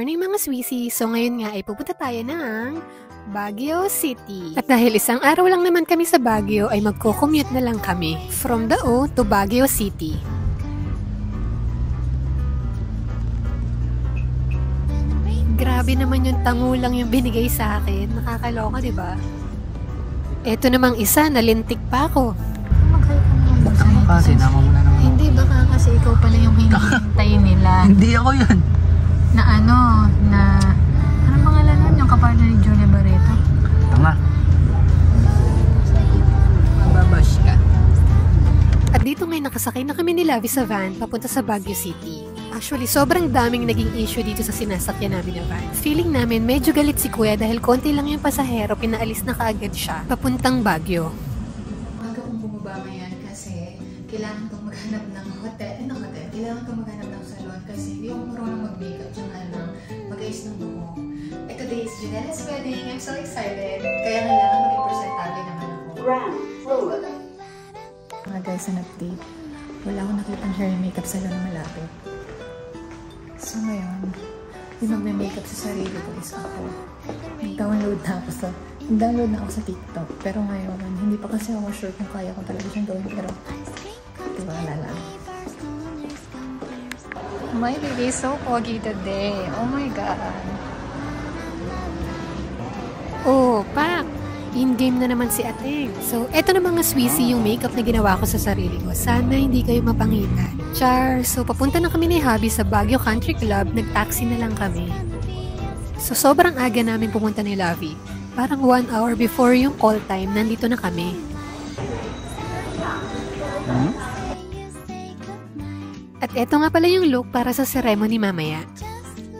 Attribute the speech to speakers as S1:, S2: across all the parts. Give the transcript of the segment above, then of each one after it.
S1: morning mga Swissy! So ngayon nga ay pupunta tayo ng Baguio City. At dahil isang araw lang naman kami sa Baguio ay magko-commute na lang kami from Dao to Baguio City. Grabe naman yung tangulang yung binigay sa akin. Nakakaloka, diba? Eto namang isa, nalintik pa ako.
S2: Buksan mo kasi, nama mo na naman.
S3: Hindi, baka kasi ikaw pala yung hinihintay nila.
S2: Hindi ako yun.
S3: Na ano, anong pangalan nun? Yung kapartner ni Julia Barreto?
S2: Tanga.
S3: Mababash ka.
S1: At dito ngayon nakasakay na kami ni Lavi sa van papunta sa Baguio City. Actually, sobrang daming naging issue dito sa sinasakyan namin na van. Feeling namin medyo galit si Kuya dahil konti lang yung pasahero, pinaalis na kaagad siya papuntang Baguio.
S3: Umaga kong bumaba ngayon kasi kailangan kong maghanap ng hotel. Kailangan kong maghanap ng salon kasi hindi ako marunong mag-makeup tsaka mag-ayos ng buhok. And today is Janelle's wedding. I'm so excited. Kaya kailangan maging presentable naman ako. Mga guys, an update. Wala akong nakitang hair and makeup salon na malapit. So ngayon, yung magme-makeup sa sarili ko is ako. Nag-download na ako sa TikTok. Pero ngayon, hindi pa kasi ako sure kung kaya ko talaga siyang gawin. Pero, tiwala lang. My baby is so foggy today. Oh my God.
S1: Oh, Pak! In-game na naman si Ate. So, eto na mga Swissy yung makeup na ginawa ko sa sarili ko. Sana hindi kayo mapangitan. Char! So, papunta na kami ni Hubby sa Baguio Country Club. Nag-taxi na lang kami. So, sobrang aga namin pumunta ni Lavi. Parang 1 hour before yung call time, nandito na kami. At eto nga pala yung look para sa ceremony mamaya.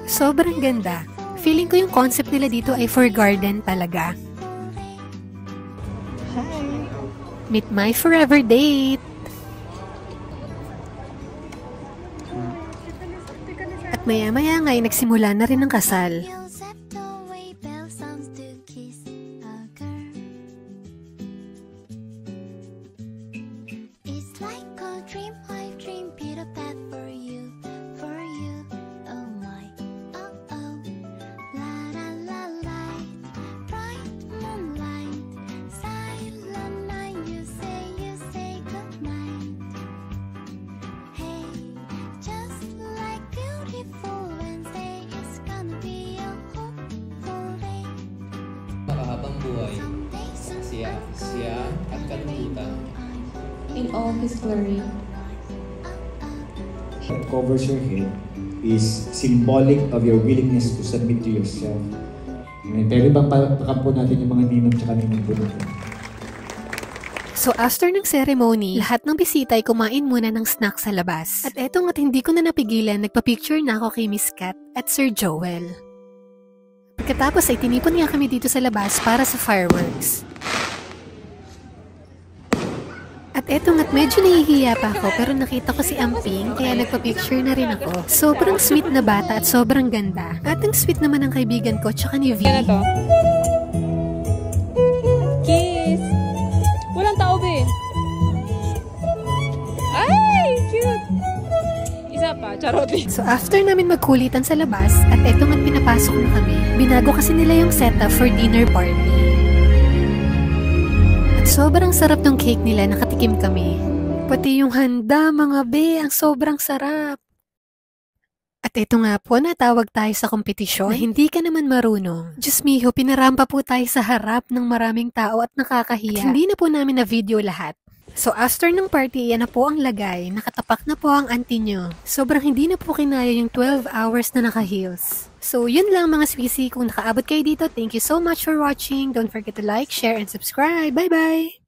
S1: Sobrang ganda. Feeling ko yung concept nila dito ay for garden talaga.
S3: Hi!
S1: Meet my forever date! At maya-maya nga'y nagsimula na rin ang kasal.
S4: Makahabang buhay, siya at kalungkutan.
S5: In all His glory.
S6: What covers your head is symbolic of your willingness to submit to yourself. Pero bang pakampo natin yung mga ninong tsaka ninong po natin.
S1: So after ng ceremony, lahat ng bisita ay kumain muna ng snack sa labas. At eto nga't hindi ko na napigilan, nagpa-picture na ako kay Miss Kat at Sir Joel. Pagkatapos ay tinipon nga kami dito sa labas para sa fireworks. At eto nga't medyo nahihiya pa ako pero nakita ko si Amping kaya nagpa-picture na rin ako. Sobrang sweet na bata at sobrang ganda. At ang sweet naman ng kaibigan ko tsaka ni V.
S5: Yan na to. Kiss! Walang tao ba eh? Ay! Cute! Isa pa, charot eh.
S1: So after namin magkulitan sa labas at eto nga't pinapasok na kami, binago kasi nila yung setup for dinner party. At sobrang sarap ng cake nila, nakatikim kami. Pati yung handa mga be, ang sobrang sarap. At eto nga po, natawag tayo sa kompetisyon na hindi ka naman marunong. Diyos miho, pinarampa po tayo sa harap ng maraming tao at nakakahiya. At hindi na po namin na video lahat. So after ng party, yan na po ang lagay. Nakatapak na po ang auntie nyo. Sobrang hindi na po kinaya yung 12 hours na naka-heels. So yun lang mga Swissy. Kung nakaabot kayo dito, thank you so much for watching. Don't forget to like, share, and subscribe. Bye-bye!